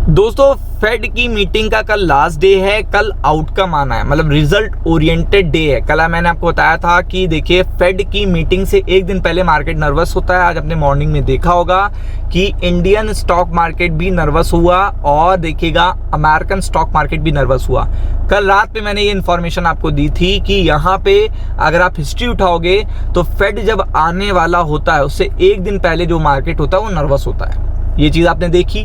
दोस्तों फेड की मीटिंग का कल लास्ट डे है। कल आउटकम आना है, मतलब रिजल्ट ओरिएंटेड डे है। कल मैंने आपको बताया था कि देखिए फेड की मीटिंग से एक दिन पहले मार्केट नर्वस होता है। आज अपने मॉर्निंग में देखा होगा कि इंडियन स्टॉक मार्केट भी नर्वस हुआ और देखिएगा अमेरिकन स्टॉक मार्केट भी नर्वस हुआ। कल रात पे मैंने ये इन्फॉर्मेशन आपको दी थी कि यहाँ पे अगर आप हिस्ट्री उठाओगे तो फेड जब आने वाला होता है उससे एक दिन पहले जो मार्केट होता है वो नर्वस होता है। ये चीज आपने देखी।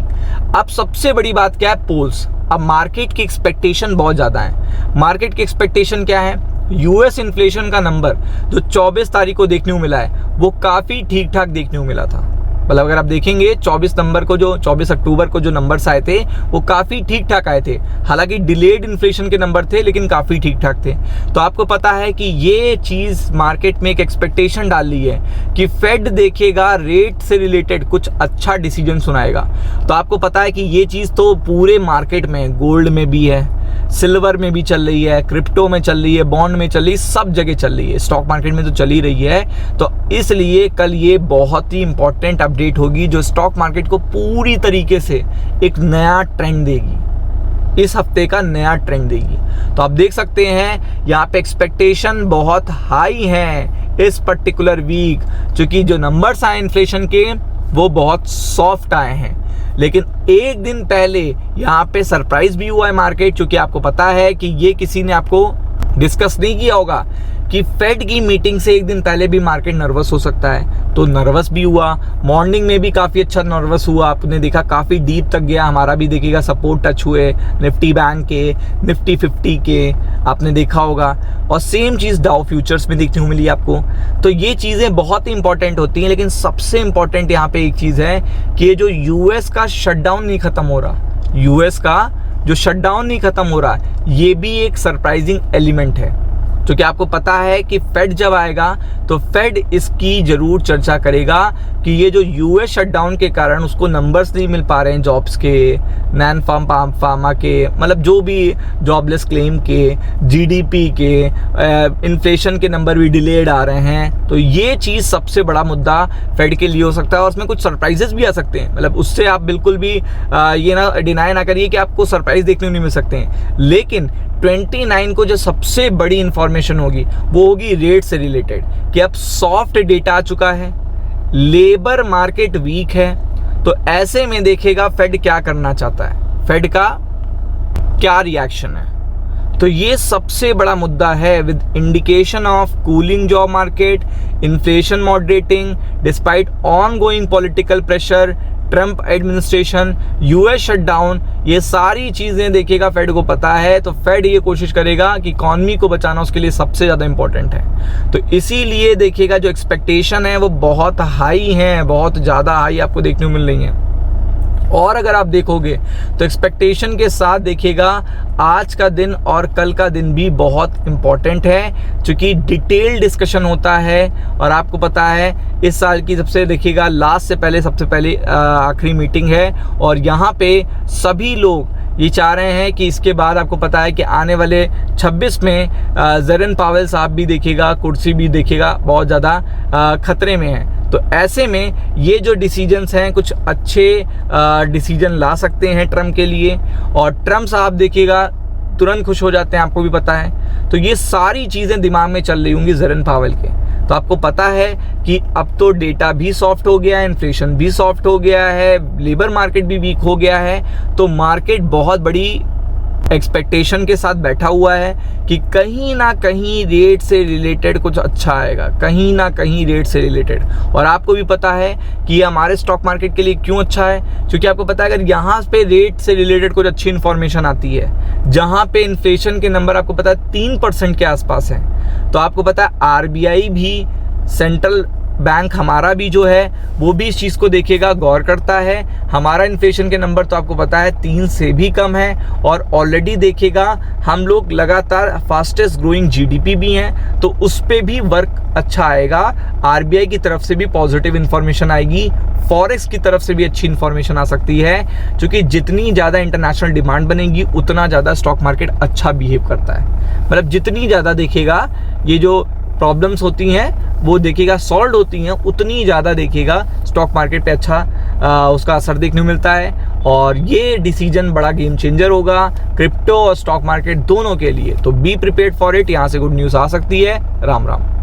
अब सबसे बड़ी बात क्या है, पोल्स। अब मार्केट की एक्सपेक्टेशन बहुत ज्यादा है। मार्केट की एक्सपेक्टेशन क्या है, यूएस इन्फ्लेशन का नंबर जो 24 तारीख को देखने को मिला है वो काफी ठीक ठाक देखने को मिला था। मतलब अगर आप देखेंगे 24 अक्टूबर को जो नंबर्स आए थे वो काफी ठीक ठाक आए थे। हालांकि डिलेड इन्फ्लेशन के नंबर थे लेकिन काफी ठीक ठाक थे। तो आपको पता है कि ये चीज मार्केट में एक एक्सपेक्टेशन डाल ली है कि फेड देखेगा रेट से रिलेटेड कुछ अच्छा डिसीजन सुनाएगा। तो आपको पता है कि ये चीज तो पूरे मार्केट में, गोल्ड में भी है, सिल्वर में भी चल रही है, क्रिप्टो में चल रही है, बॉन्ड में चल रही है, सब जगह चल रही है। स्टॉक मार्केट में तो चल ही रही है। तो इसलिए कल ये बहुत ही इंपॉर्टेंट अपडेट होगी जो स्टॉक मार्केट को पूरी तरीके से एक नया ट्रेंड देगी, इस हफ्ते का नया ट्रेंड देगी। तो आप देख सकते हैं यहाँ पे एक्सपेक्टेशन बहुत हाई है इस पर्टिकुलर वीक, क्योंकि जो नंबर्स आए इन्फ्लेशन के वो बहुत सॉफ्ट आए हैं। लेकिन एक दिन पहले यहाँ पे सरप्राइज भी हुआ है मार्केट, क्योंकि आपको पता है कि ये किसी ने आपको डिस्कस नहीं किया होगा कि फेड की मीटिंग से एक दिन पहले भी मार्केट नर्वस हो सकता है। तो नर्वस भी हुआ, मॉर्निंग में भी काफ़ी अच्छा नर्वस हुआ। आपने देखा काफ़ी डीप तक गया, हमारा भी देखिएगा सपोर्ट टच हुए निफ्टी बैंक के, निफ्टी 50 के, आपने देखा होगा। और सेम चीज़ डाउ फ्यूचर्स में देखने को मिली आपको। तो ये चीज़ें बहुत ही इंपॉर्टेंट होती हैं। लेकिन सबसे इंपॉर्टेंट यहाँ पे एक चीज़ है कि ये जो यूएस का शटडाउन नहीं खत्म हो रहा, यूएस का जो शटडाउन नहीं खत्म हो रहा, ये भी एक सरप्राइजिंग एलिमेंट है। क्योंकि आपको पता है कि फेड जब आएगा तो फेड इसकी जरूर चर्चा करेगा कि ये जो यूएस शटडाउन के कारण उसको नंबर्स नहीं मिल पा रहे हैं जॉब्स के, नॉन फार्मा के, मतलब जो भी जॉबलेस क्लेम के, जीडीपी के, इन्फ्लेशन के नंबर भी डिलेड आ रहे हैं। तो ये चीज़ सबसे बड़ा मुद्दा फेड के लिए हो सकता है और उसमें कुछ सरप्राइजेस भी आ सकते हैं। मतलब उससे आप बिल्कुल भी ये ना डिनाई ना करिए कि आपको सरप्राइज देखने को नहीं मिल सकते हैं। लेकिन 29 को जो सबसे बड़ी इंफॉर्मेशन होगी वो होगी रेट से रिलेटेड, कि अब सॉफ्ट डेटा आ चुका है, लेबर मार्केट वीक है। तो ऐसे में देखेगा फेड क्या करना चाहता है, फेड का क्या रिएक्शन है। तो ये सबसे बड़ा मुद्दा है। With indication of cooling job market, inflation moderating despite ongoing political pressure, Trump administration, US shutdown, ये सारी चीजें देखिएगा फेड को पता है। तो फेड ये कोशिश करेगा कि इकॉनमी को बचाना उसके लिए सबसे ज्यादा इंपॉर्टेंट है। तो इसीलिए देखिएगा जो एक्सपेक्टेशन है वो बहुत हाई है, बहुत ज्यादा हाई आपको देखने को मिल रही है। और अगर आप देखोगे तो एक्सपेक्टेशन के साथ देखिएगा आज का दिन और कल का दिन भी बहुत इंपॉर्टेंट है, क्योंकि डिटेल डिस्कशन होता है। और आपको पता है इस साल की सबसे देखिएगा लास्ट से पहले सबसे पहले आखिरी मीटिंग है और यहाँ पे सभी लोग ये चाह रहे हैं कि इसके बाद आपको पता है कि आने वाले 26 में जेरन पावेल साहब भी देखिएगा, कुर्सी भी देखिएगा बहुत ज़्यादा खतरे में है। तो ऐसे में ये जो डिसीजंस हैं कुछ अच्छे डिसीजन ला सकते हैं ट्रम्प के लिए, और ट्रम्प साहब देखिएगा तुरंत खुश हो जाते हैं, आपको भी पता है। तो ये सारी चीज़ें दिमाग में चल रही होंगी जेरन पावेल के। तो आपको पता है कि अब तो डेटा भी सॉफ्ट हो गया है, इन्फ्लेशन भी सॉफ्ट हो गया है, लेबर मार्केट भी वीक हो गया है। तो मार्केट बहुत बड़ी एक्सपेक्टेशन के साथ बैठा हुआ है कि कहीं ना कहीं रेट से रिलेटेड कुछ अच्छा आएगा, कहीं ना कहीं रेट से रिलेटेड। और आपको भी पता है कि ये हमारे स्टॉक मार्केट के लिए क्यों अच्छा है, क्योंकि आपको पता है अगर यहाँ पे रेट से रिलेटेड कुछ अच्छी इन्फॉर्मेशन आती है, जहाँ पे इन्फ्लेशन के नंबर आपको पता है 3% के आसपास है, तो आपको पता है आरबीआई भी, सेंट्रल बैंक हमारा भी जो है वो भी इस चीज़ को देखेगा, गौर करता है। हमारा इन्फ्लेशन के नंबर तो आपको पता है 3 से भी कम है और ऑलरेडी देखेगा हम लोग लगातार फास्टेस्ट ग्रोइंग जीडीपी भी हैं, तो उस पर भी वर्क अच्छा आएगा। आरबीआई की तरफ से भी पॉजिटिव इन्फॉर्मेशन आएगी, फॉरेक्स की तरफ से भी अच्छी इन्फॉर्मेशन आ सकती है, क्योंकि जितनी ज़्यादा इंटरनेशनल डिमांड बनेगी उतना ज़्यादा स्टॉक मार्केट अच्छा बिहेव करता है। मतलब जितनी ज़्यादा देखेगा ये जो प्रॉब्लम्स होती हैं वो देखिएगा सॉल्व होती हैं, उतनी ज़्यादा देखिएगा स्टॉक मार्केट पे अच्छा उसका असर देखने को मिलता है। और ये डिसीजन बड़ा गेम चेंजर होगा क्रिप्टो और स्टॉक मार्केट दोनों के लिए। तो बी प्रिपेयर्ड फॉर इट, यहाँ से गुड न्यूज़ आ सकती है। राम राम।